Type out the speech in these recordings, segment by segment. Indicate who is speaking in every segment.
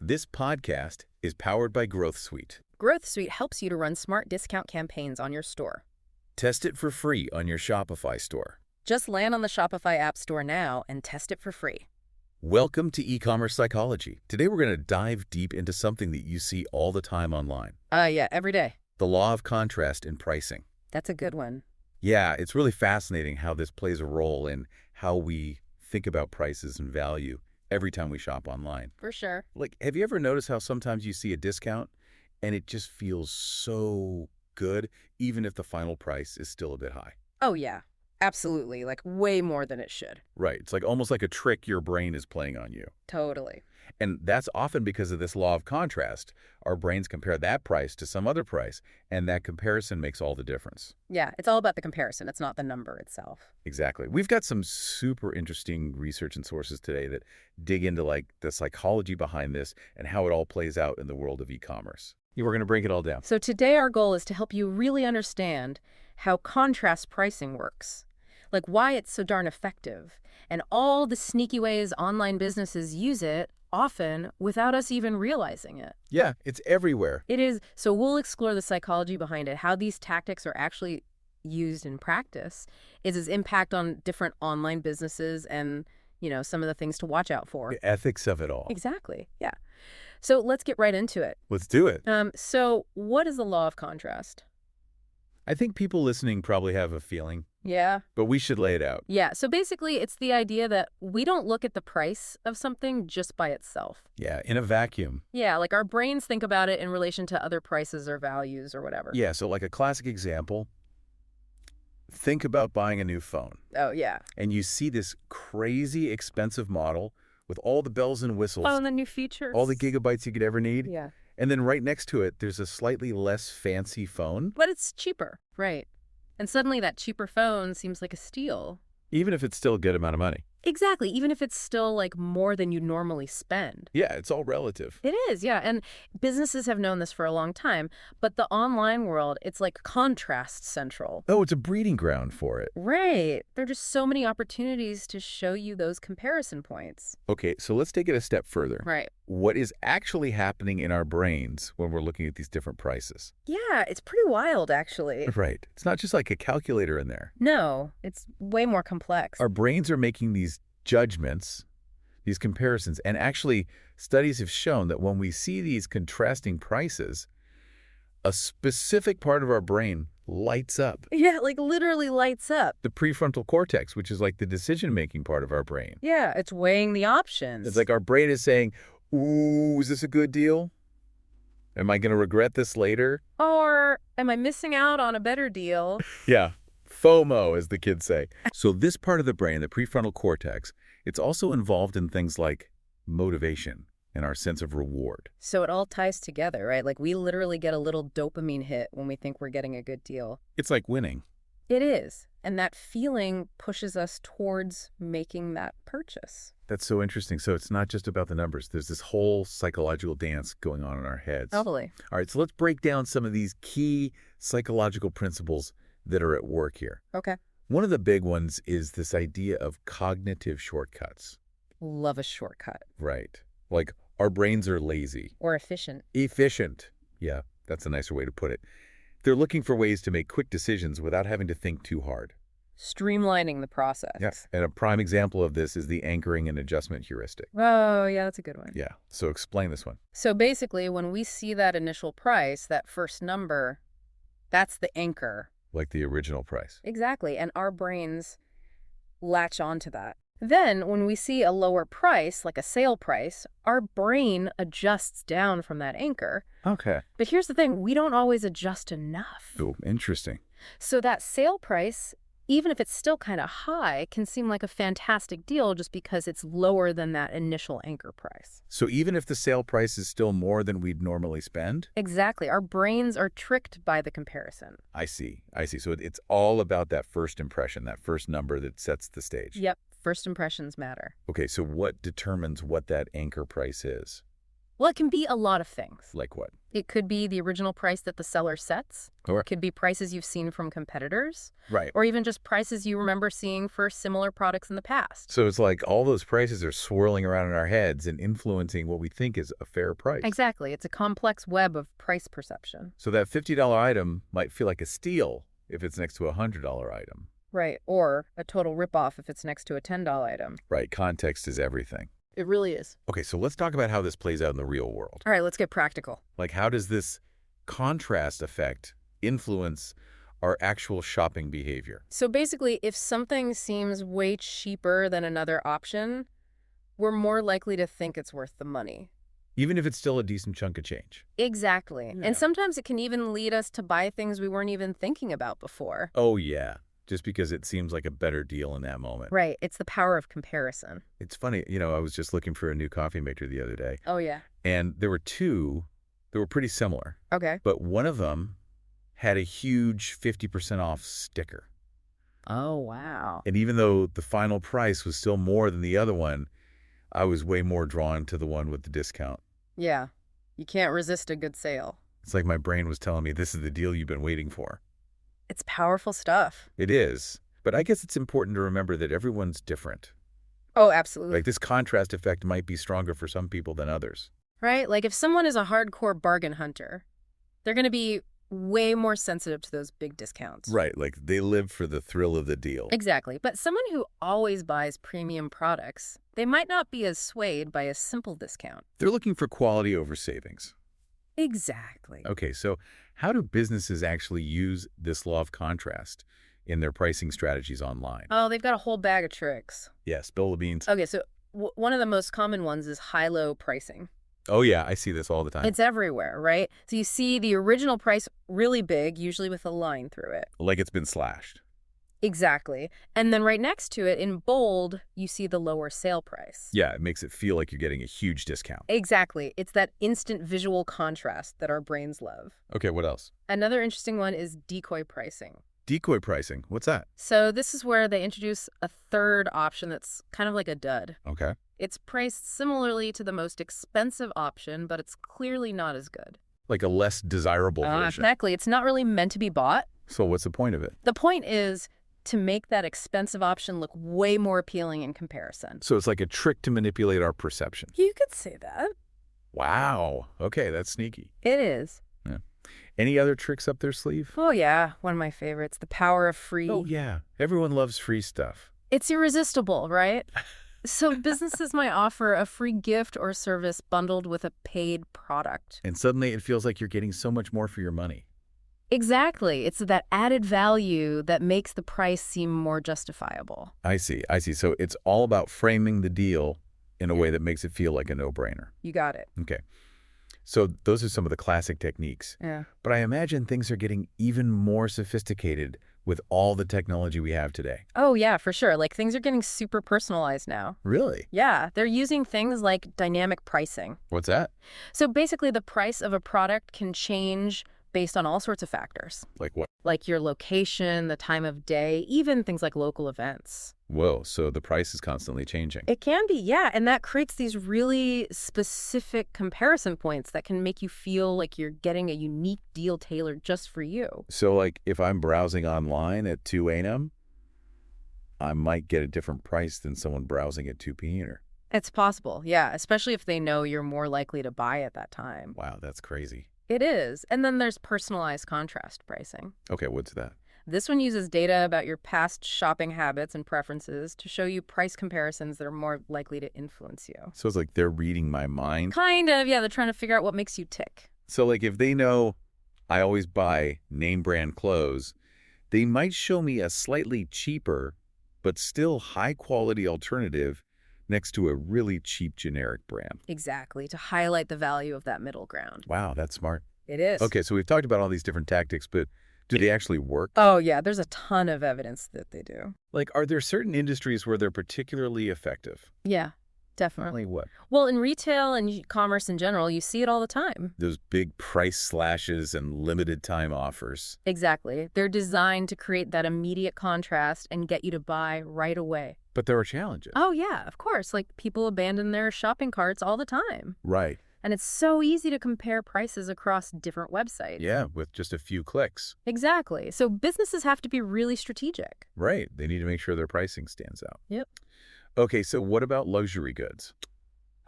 Speaker 1: This podcast is powered by Growth Suite.
Speaker 2: Growth Suite helps you to run smart discount campaigns on your store.
Speaker 1: Test it for free on your Shopify store.
Speaker 2: Just land on the Shopify App Store now and test it for free.
Speaker 1: Welcome to e-commerce psychology. Today we're going to dive deep into something that you see all the time online.
Speaker 2: Yeah, every day.
Speaker 1: The law of contrast in pricing.
Speaker 2: That's a good one.
Speaker 1: Yeah, it's really fascinating how this plays a role in how we think about prices and value every time we shop online.
Speaker 2: For sure.
Speaker 1: Like, have you ever noticed how sometimes you see a discount and it just feels so good, even if the final price is still a bit high?
Speaker 2: Oh, yeah. Absolutely. Like, way more than it should.
Speaker 1: Right. It's like almost like a trick your brain is playing on you.
Speaker 2: Totally.
Speaker 1: And that's often because of this law of contrast. Our brains compare that price to some other price, and that comparison makes all the difference.
Speaker 2: Yeah, it's all about the comparison. It's not the number itself.
Speaker 1: Exactly. We've got some super interesting research and sources today that dig into like the psychology behind this and how it all plays out in the world of e-commerce. We're going to break it all down.
Speaker 2: So today our goal is to help you really understand how contrast pricing works, like why it's so darn effective, and all the sneaky ways online businesses use it, often without us even realizing it.
Speaker 1: Yeah, it's everywhere.
Speaker 2: It is. So we'll explore the psychology behind it, how these tactics are actually used in practice, its impact on different online businesses, and, some of the things to watch out for.
Speaker 1: The ethics of it all.
Speaker 2: Exactly. Yeah. So let's get right into it.
Speaker 1: Let's do it.
Speaker 2: So what is the law of contrast?
Speaker 1: I think people listening probably have a feeling,
Speaker 2: Yeah.
Speaker 1: but we should lay it out.
Speaker 2: Yeah. So basically, it's the idea that we don't look at the price of something just by itself.
Speaker 1: Yeah, in a vacuum.
Speaker 2: Yeah, like our brains think about it in relation to other prices or values or whatever.
Speaker 1: Yeah, so like a classic example, think about buying a new phone.
Speaker 2: Oh, yeah.
Speaker 1: And you see this crazy expensive model with all the bells and whistles,
Speaker 2: Oh, and the new features.
Speaker 1: all the gigabytes you could ever need.
Speaker 2: Yeah.
Speaker 1: And then right next to it, there's a slightly less fancy phone,
Speaker 2: But it's cheaper. Right. And suddenly that cheaper phone seems like a steal.
Speaker 1: even if it's still a good amount of money.
Speaker 2: Exactly. Even if it's still like more than you normally spend.
Speaker 1: Yeah, it's all relative.
Speaker 2: It is, yeah. And businesses have known this for a long time. But the online world, it's like contrast central.
Speaker 1: Oh, it's a breeding ground for it.
Speaker 2: Right. There are just so many opportunities to show you those comparison points.
Speaker 1: Okay, so let's take it a step further.
Speaker 2: Right.
Speaker 1: What is actually happening in our brains when we're looking at these different prices?
Speaker 2: Yeah, it's pretty wild, actually.
Speaker 1: Right. It's not just like a calculator in there.
Speaker 2: No, it's way more complex.
Speaker 1: Our brains are making these judgments, these comparisons, and actually studies have shown that when we see these contrasting prices, a specific part of our brain lights up.
Speaker 2: Yeah, like literally lights up.
Speaker 1: The prefrontal cortex, which is like the decision-making part of our brain.
Speaker 2: Yeah, it's weighing the options.
Speaker 1: It's like our brain is saying, ooh, is this a good deal? Am I going to regret this later?
Speaker 2: Or am I missing out on a better deal?
Speaker 1: Yeah. FOMO, as the kids say. So this part of the brain, the prefrontal cortex, it's also involved in things like motivation and our sense of reward.
Speaker 2: So it all ties together, right? Like we literally get a little dopamine hit when we think we're getting a good deal.
Speaker 1: It's like winning.
Speaker 2: It is. And that feeling pushes us towards making that purchase.
Speaker 1: That's so interesting. So it's not just about the numbers. There's this whole psychological dance going on in our heads.
Speaker 2: Totally.
Speaker 1: All right, so let's break down some of these key psychological principles that are at work here.
Speaker 2: Okay.
Speaker 1: One of the big ones is this idea of cognitive shortcuts.
Speaker 2: Love a shortcut.
Speaker 1: Right. Like our brains are lazy.
Speaker 2: Or efficient.
Speaker 1: Efficient. Yeah, that's a nicer way to put it. They're looking for ways to make quick decisions without having to think too hard.
Speaker 2: Streamlining the process.
Speaker 1: Yes. And a prime example of this is the anchoring and adjustment heuristic.
Speaker 2: Oh, yeah, that's a good one.
Speaker 1: Yeah. So explain this one.
Speaker 2: So basically, when we see that initial price, that first number, that's the anchor.
Speaker 1: Like the original price.
Speaker 2: Exactly. And our brains latch onto that. Then, when we see a lower price, like a sale price, our brain adjusts down from that anchor.
Speaker 1: Okay.
Speaker 2: But here's the thing, we don't always adjust enough.
Speaker 1: Oh, interesting.
Speaker 2: So that sale price, even if it's still kind of high, can seem like a fantastic deal just because it's lower than that initial anchor price.
Speaker 1: So even if the sale price is still more than we'd normally spend?
Speaker 2: Exactly. Our brains are tricked by the comparison.
Speaker 1: I see. So it's all about that first impression, that first number that sets the stage.
Speaker 2: Yep. First impressions matter.
Speaker 1: Okay, so what determines what that anchor price is?
Speaker 2: Well, it can be a lot of things.
Speaker 1: Like what?
Speaker 2: It could be the original price that the seller sets.
Speaker 1: Or
Speaker 2: It could be prices you've seen from competitors,
Speaker 1: right.
Speaker 2: or even just prices you remember seeing for similar products in the past.
Speaker 1: So it's like all those prices are swirling around in our heads and influencing what we think is a fair price.
Speaker 2: Exactly. It's a complex web of price perception.
Speaker 1: So that $50 item might feel like a steal if it's next to a $100 item.
Speaker 2: Right. Or a total ripoff if it's next to a $10 item.
Speaker 1: Right. Context is everything.
Speaker 2: It really is.
Speaker 1: Okay, so let's talk about how this plays out in the real world.
Speaker 2: All right, let's get practical.
Speaker 1: Like, how does this contrast effect influence our actual shopping behavior?
Speaker 2: So basically, if something seems way cheaper than another option, we're more likely to think it's worth the money.
Speaker 1: Even if it's still a decent chunk of change.
Speaker 2: Exactly.
Speaker 1: Yeah.
Speaker 2: And sometimes it can even lead us to buy things we weren't even thinking about before.
Speaker 1: Oh, yeah. Just because it seems like a better deal in that moment.
Speaker 2: Right. It's the power of comparison.
Speaker 1: It's funny, I was just looking for a new coffee maker the other day,
Speaker 2: Oh, yeah.
Speaker 1: and there were two that were pretty similar,
Speaker 2: Okay.
Speaker 1: but one of them had a huge 50% off sticker.
Speaker 2: Oh, wow.
Speaker 1: And even though the final price was still more than the other one, I was way more drawn to the one with the discount.
Speaker 2: Yeah. You can't resist a good sale.
Speaker 1: It's like my brain was telling me this is the deal you've been waiting for.
Speaker 2: It's powerful stuff.
Speaker 1: It is. But I guess it's important to remember that everyone's different.
Speaker 2: Oh, absolutely.
Speaker 1: Like this contrast effect might be stronger for some people than others.
Speaker 2: Right? Like if someone is a hardcore bargain hunter, they're going to be way more sensitive to those big discounts.
Speaker 1: Right, like they live for the thrill of the deal.
Speaker 2: Exactly. But someone who always buys premium products, they might not be as swayed by a simple discount.
Speaker 1: They're looking for quality over savings.
Speaker 2: Exactly.
Speaker 1: Okay, so how do businesses actually use this law of contrast in their pricing strategies online?
Speaker 2: Oh, they've got a whole bag of tricks.
Speaker 1: Yeah, spill the beans.
Speaker 2: Okay, so one of the most common ones is high-low pricing.
Speaker 1: Oh yeah, I see this all the time.
Speaker 2: It's everywhere, right? So you see the original price really big, usually with a line through it.
Speaker 1: Like it's been slashed.
Speaker 2: Exactly. And then right next to it, in bold, you see the lower sale price.
Speaker 1: Yeah, it makes it feel like you're getting a huge discount.
Speaker 2: Exactly. It's that instant visual contrast that our brains love.
Speaker 1: Okay, what else?
Speaker 2: Another interesting one is decoy pricing.
Speaker 1: Decoy pricing. What's that?
Speaker 2: So this is where they introduce a third option that's kind of like a dud.
Speaker 1: Okay.
Speaker 2: It's priced similarly to the most expensive option, but it's clearly not as good.
Speaker 1: Like a less desirable version.
Speaker 2: Exactly. It's not really meant to be bought.
Speaker 1: So what's the point of it?
Speaker 2: The point is to make that expensive option look way more appealing in comparison.
Speaker 1: So it's like a trick to manipulate our perception.
Speaker 2: You could say that.
Speaker 1: Wow. Okay, that's sneaky.
Speaker 2: It is.
Speaker 1: Any other tricks up their sleeve?
Speaker 2: Oh, yeah. One of my favorites. The power of free.
Speaker 1: Oh, yeah. Everyone loves free stuff.
Speaker 2: It's irresistible, right? So businesses might offer a free gift or service bundled with a paid product.
Speaker 1: And suddenly it feels like you're getting so much more for your money.
Speaker 2: Exactly. It's that added value that makes the price seem more justifiable.
Speaker 1: I see. So it's all about framing the deal in a way that makes it feel like a no-brainer.
Speaker 2: You got it.
Speaker 1: Okay. So those are some of the classic techniques.
Speaker 2: Yeah.
Speaker 1: But I imagine things are getting even more sophisticated with all the technology we have today.
Speaker 2: Oh, yeah, for sure. Like things are getting super personalized now.
Speaker 1: Really?
Speaker 2: Yeah, they're using things like dynamic pricing.
Speaker 1: What's that?
Speaker 2: So basically the price of a product can change based on all sorts of factors,
Speaker 1: Like what?
Speaker 2: like your location, the time of day, even things like local events.
Speaker 1: Whoa, so the price is constantly changing.
Speaker 2: It can be, yeah, and that creates these really specific comparison points that can make you feel like you're getting a unique deal tailored just for you.
Speaker 1: So like if I'm browsing online at 2 a.m., I might get a different price than someone browsing at 2 p.m.
Speaker 2: It's possible, yeah, especially if they know you're more likely to buy at that time.
Speaker 1: Wow, that's crazy.
Speaker 2: It is. And then there's personalized contrast pricing.
Speaker 1: Okay, what's that?
Speaker 2: This one uses data about your past shopping habits and preferences to show you price comparisons that are more likely to influence you.
Speaker 1: So it's like they're reading my mind.
Speaker 2: Kind of, yeah, they're trying to figure out what makes you tick.
Speaker 1: So like if they know I always buy name brand clothes, they might show me a slightly cheaper but still high quality alternative next to a really cheap generic brand.
Speaker 2: Exactly, to highlight the value of that middle ground.
Speaker 1: Wow, that's smart.
Speaker 2: It is.
Speaker 1: Okay, so we've talked about all these different tactics, but do they actually work?
Speaker 2: Oh, yeah, there's a ton of evidence that they do.
Speaker 1: Like, are there certain industries where they're particularly effective?
Speaker 2: Yeah, definitely.
Speaker 1: What?
Speaker 2: Well, in retail and commerce in general, you see it all the time.
Speaker 1: Those big price slashes and limited time offers.
Speaker 2: Exactly. They're designed to create that immediate contrast and get you to buy right away.
Speaker 1: But there are challenges.
Speaker 2: Oh, yeah, of course. Like people abandon their shopping carts all the time.
Speaker 1: Right.
Speaker 2: And it's so easy to compare prices across different websites.
Speaker 1: Yeah, with just a few clicks.
Speaker 2: Exactly. So businesses have to be really strategic.
Speaker 1: Right. They need to make sure their pricing stands out.
Speaker 2: Yep.
Speaker 1: Okay, so what about luxury goods?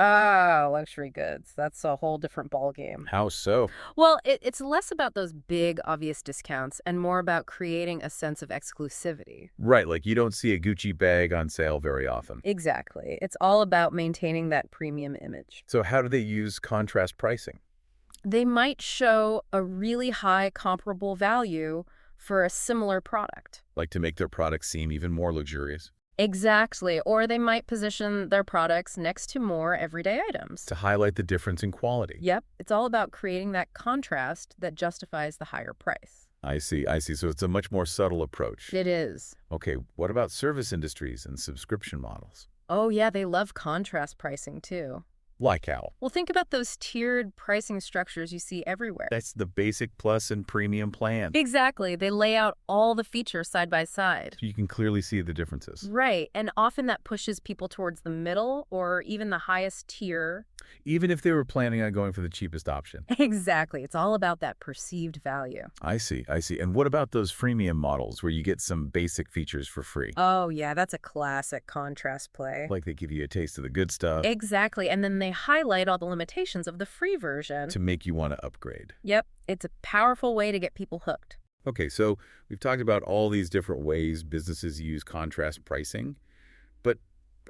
Speaker 2: Ah, luxury goods. That's a whole different ballgame.
Speaker 1: How so?
Speaker 2: Well, it's less about those big, obvious discounts and more about creating a sense of exclusivity.
Speaker 1: Right, like you don't see a Gucci bag on sale very often.
Speaker 2: Exactly. It's all about maintaining that premium image.
Speaker 1: So how do they use contrast pricing?
Speaker 2: They might show a really high comparable value for a similar product.
Speaker 1: Like to make their products seem even more luxurious?
Speaker 2: Exactly. Or they might position their products next to more everyday items.
Speaker 1: To highlight the difference in quality.
Speaker 2: Yep. It's all about creating that contrast that justifies the higher price.
Speaker 1: I see. So it's a much more subtle approach.
Speaker 2: It is.
Speaker 1: Okay, what about service industries and subscription models?
Speaker 2: Oh, yeah, they love contrast pricing too.
Speaker 1: Like how?
Speaker 2: Well, think about those tiered pricing structures you see everywhere.
Speaker 1: That's the basic plus and premium plan.
Speaker 2: Exactly. They lay out all the features side by side.
Speaker 1: So you can clearly see the differences.
Speaker 2: Right. And often that pushes people towards the middle or even the highest tier.
Speaker 1: Even if they were planning on going for the cheapest option.
Speaker 2: Exactly. It's all about that perceived value.
Speaker 1: I see. And what about those freemium models where you get some basic features for free?
Speaker 2: Oh, yeah, that's a classic contrast play.
Speaker 1: Like they give you a taste of the good stuff
Speaker 2: Exactly. And then they highlight all the limitations of the free version.
Speaker 1: to make you want to upgrade.
Speaker 2: Yep. It's a powerful way to get people hooked.
Speaker 1: Okay, so we've talked about all these different ways businesses use contrast pricing, but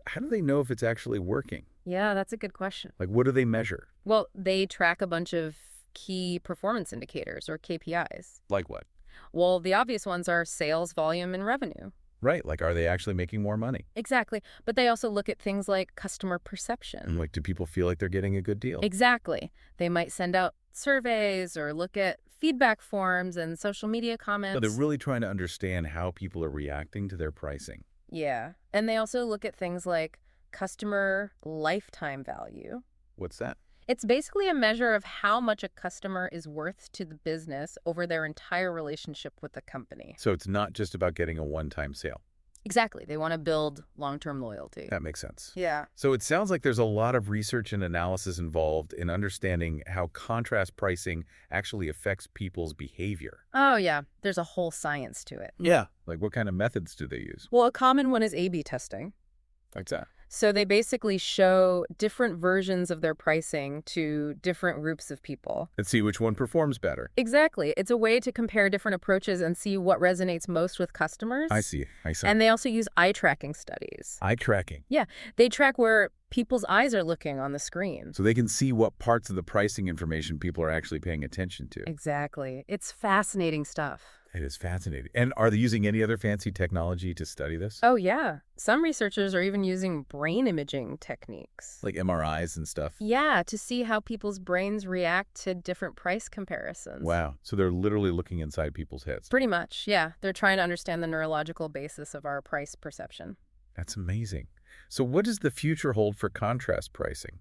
Speaker 1: how do they know if it's actually working?
Speaker 2: Yeah, that's a good question.
Speaker 1: Like, what do they measure?
Speaker 2: Well, they track a bunch of key performance indicators or KPIs.
Speaker 1: Like what?
Speaker 2: Well, the obvious ones are sales volume and revenue.
Speaker 1: Right, like are they actually making more money?
Speaker 2: Exactly. But they also look at things like customer
Speaker 1: And
Speaker 2: perception.
Speaker 1: like, do people feel like they're getting a good deal?
Speaker 2: Exactly. They might send out surveys or look at feedback forms and social media comments.
Speaker 1: So they're really trying to understand how people are reacting to their pricing.
Speaker 2: Yeah. And they also look at things like customer lifetime value.
Speaker 1: What's that?
Speaker 2: It's basically a measure of how much a customer is worth to the business over their entire relationship with the company.
Speaker 1: So it's not just about getting a one-time sale.
Speaker 2: Exactly. They want to build long-term loyalty.
Speaker 1: That makes sense.
Speaker 2: Yeah.
Speaker 1: So it sounds like there's a lot of research and analysis involved in understanding how contrast pricing actually affects people's behavior.
Speaker 2: Oh, yeah. There's a whole science to it.
Speaker 1: Yeah. Like what kind of methods do they use?
Speaker 2: Well, a common one is A/B testing.
Speaker 1: Like that.
Speaker 2: So they basically show different versions of their pricing to different groups of people.
Speaker 1: And see which one performs better.
Speaker 2: Exactly. It's a way to compare different approaches and see what resonates most with customers.
Speaker 1: I see.
Speaker 2: And they also use eye tracking studies.
Speaker 1: Eye tracking.
Speaker 2: They track where people's eyes are looking on the screen.
Speaker 1: So they can see what parts of the pricing information people are actually paying attention to.
Speaker 2: Exactly. It's fascinating stuff.
Speaker 1: It is fascinating. And are they using any other fancy technology to study this?
Speaker 2: Oh, yeah. Some researchers are even using brain imaging techniques.
Speaker 1: Like MRIs and stuff?
Speaker 2: Yeah, to see how people's brains react to different price comparisons.
Speaker 1: Wow. So they're literally looking inside people's heads.
Speaker 2: Pretty much, yeah. They're trying to understand the neurological basis of our price perception.
Speaker 1: That's amazing. So what does the future hold for contrast pricing?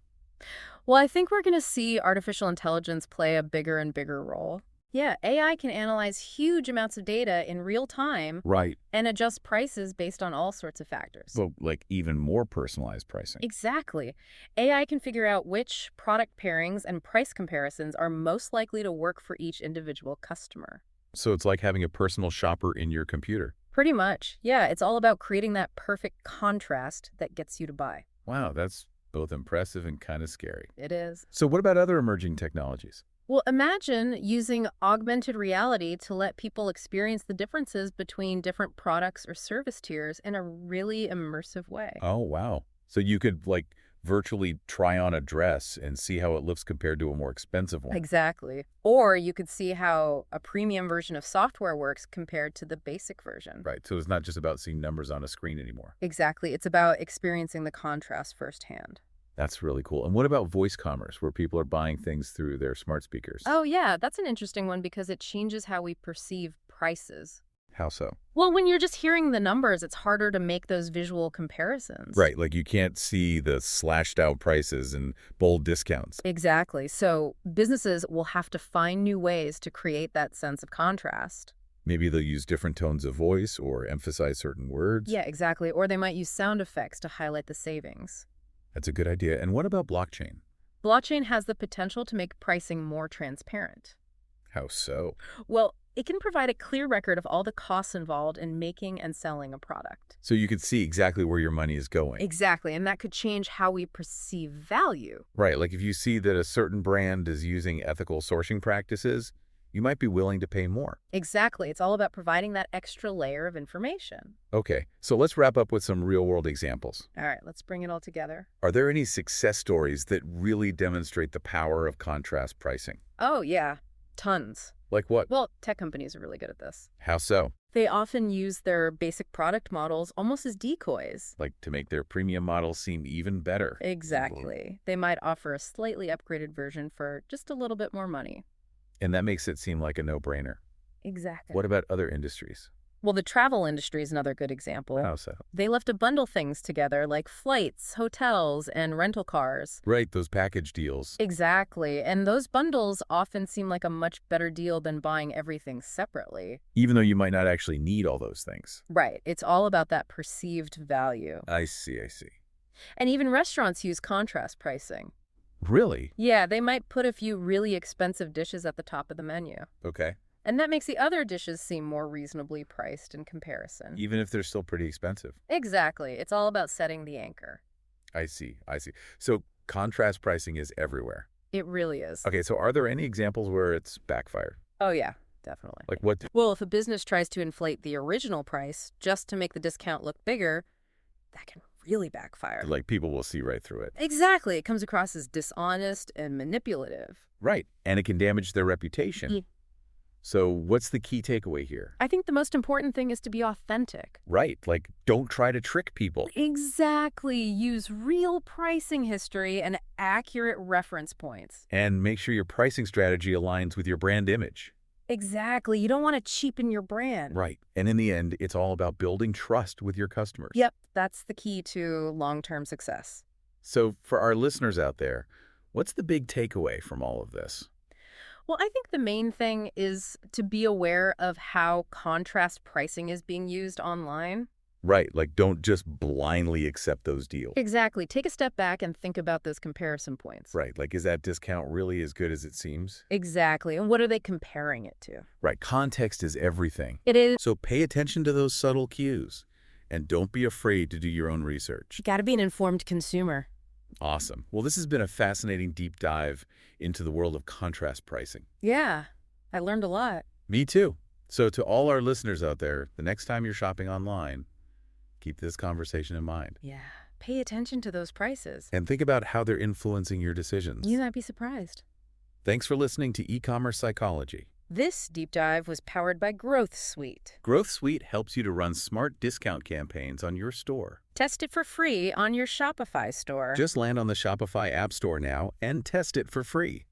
Speaker 2: Well, I think we're going to see artificial intelligence play a bigger and bigger role. Yeah, AI can analyze huge amounts of data in real time
Speaker 1: Right.
Speaker 2: and adjust prices based on all sorts of factors.
Speaker 1: Well, like even more personalized pricing.
Speaker 2: Exactly. AI can figure out which product pairings and price comparisons are most likely to work for each individual customer.
Speaker 1: So it's like having a personal shopper in your computer.
Speaker 2: Pretty much. Yeah, it's all about creating that perfect contrast that gets you to buy.
Speaker 1: Wow, that's both impressive and kind of scary.
Speaker 2: It is.
Speaker 1: So what about other emerging technologies?
Speaker 2: Well, imagine using augmented reality to let people experience the differences between different products or service tiers in a really immersive way.
Speaker 1: Oh, wow. So you could like virtually try on a dress and see how it looks compared to a more expensive one.
Speaker 2: Exactly. Or you could see how a premium version of software works compared to the basic version.
Speaker 1: Right. So it's not just about seeing numbers on a screen anymore.
Speaker 2: Exactly. It's about experiencing the contrast firsthand.
Speaker 1: That's really cool. And what about voice commerce, where people are buying things through their smart speakers?
Speaker 2: Oh, yeah, that's an interesting one because it changes how we perceive prices.
Speaker 1: How so?
Speaker 2: Well, when you're just hearing the numbers, it's harder to make those visual comparisons.
Speaker 1: Right. Like you can't see the slashed out prices and bold discounts.
Speaker 2: Exactly. So businesses will have to find new ways to create that sense of contrast.
Speaker 1: Maybe they'll use different tones of voice or emphasize certain words.
Speaker 2: Yeah, exactly. Or they might use sound effects to highlight the savings.
Speaker 1: That's a good idea. And what about blockchain?
Speaker 2: Blockchain has the potential to make pricing more transparent.
Speaker 1: How so?
Speaker 2: Well, it can provide a clear record of all the costs involved in making and selling a product.
Speaker 1: So you can see exactly where your money is going.
Speaker 2: Exactly, and that could change how we perceive value.
Speaker 1: Right, like if you see that a certain brand is using ethical sourcing practices, you might be willing to pay more.
Speaker 2: Exactly, it's all about providing that extra layer of information.
Speaker 1: Okay, so let's wrap up with some real-world examples.
Speaker 2: All right, let's bring it all together.
Speaker 1: Are there any success stories that really demonstrate the power of contrast pricing?
Speaker 2: Oh, yeah, tons.
Speaker 1: Like what?
Speaker 2: Well, tech companies are really good at this.
Speaker 1: How so?
Speaker 2: They often use their basic product models almost as decoys.
Speaker 1: Like to make their premium models seem even better.
Speaker 2: Exactly. They might offer a slightly upgraded version for just a little bit more money.
Speaker 1: And that makes it seem like a no-brainer.
Speaker 2: Exactly.
Speaker 1: What about other industries?
Speaker 2: Well, the travel industry is another good example.
Speaker 1: How so?
Speaker 2: They love to bundle things together like flights, hotels, and rental cars.
Speaker 1: Right, those package deals.
Speaker 2: Exactly. And those bundles often seem like a much better deal than buying everything separately.
Speaker 1: Even though you might not actually need all those things.
Speaker 2: Right. It's all about that perceived value.
Speaker 1: I see.
Speaker 2: And even restaurants use contrast pricing.
Speaker 1: Really?
Speaker 2: Yeah, they might put a few really expensive dishes at the top of the menu.
Speaker 1: Okay.
Speaker 2: And that makes the other dishes seem more reasonably priced in comparison.
Speaker 1: Even if they're still pretty expensive.
Speaker 2: Exactly. It's all about setting the anchor.
Speaker 1: I see. So contrast pricing is everywhere.
Speaker 2: It really is.
Speaker 1: Okay, so are there any examples where it's backfired?
Speaker 2: Oh, yeah, definitely.
Speaker 1: Like what?
Speaker 2: Well, if a business tries to inflate the original price just to make the discount look bigger, that can really backfire.
Speaker 1: Like people will see right through it.
Speaker 2: Exactly. It comes across as dishonest and manipulative.
Speaker 1: Right. And it can damage their reputation.
Speaker 2: Yeah.
Speaker 1: So what's the key takeaway here?
Speaker 2: I think the most important thing is to be authentic.
Speaker 1: Right. Like don't try to trick people.
Speaker 2: Exactly. Use real pricing history and accurate reference points.
Speaker 1: And make sure your pricing strategy aligns with your brand image.
Speaker 2: Exactly. You don't want to cheapen your brand.
Speaker 1: Right. And in the end, it's all about building trust with your customers.
Speaker 2: Yep. That's the key to long-term success.
Speaker 1: So for our listeners out there, what's the big takeaway from all of this?
Speaker 2: Well, I think the main thing is to be aware of how contrast pricing is being used online.
Speaker 1: Right. Like don't just blindly accept those deals.
Speaker 2: Exactly. Take a step back and think about those comparison points.
Speaker 1: Right. Like is that discount really as good as it seems?
Speaker 2: Exactly. And what are they comparing it to?
Speaker 1: Right. Context is everything.
Speaker 2: It is.
Speaker 1: So pay attention to those subtle cues and don't be afraid to do your own research.
Speaker 2: You got to be an informed consumer.
Speaker 1: Awesome. Well, this has been a fascinating deep dive into the world of contrast pricing.
Speaker 2: Yeah, I learned a lot.
Speaker 1: Me too. So to all our listeners out there, the next time you're shopping online, keep this conversation in mind.
Speaker 2: Yeah, pay attention to those prices.
Speaker 1: And think about how they're influencing your decisions.
Speaker 2: You might be surprised.
Speaker 1: Thanks for listening to E-Commerce Psychology.
Speaker 2: This deep dive was powered by Growth Suite.
Speaker 1: Growth Suite helps you to run smart discount campaigns on your store.
Speaker 2: Test it for free on your Shopify store.
Speaker 1: Just land on the Shopify App Store now and test it for free.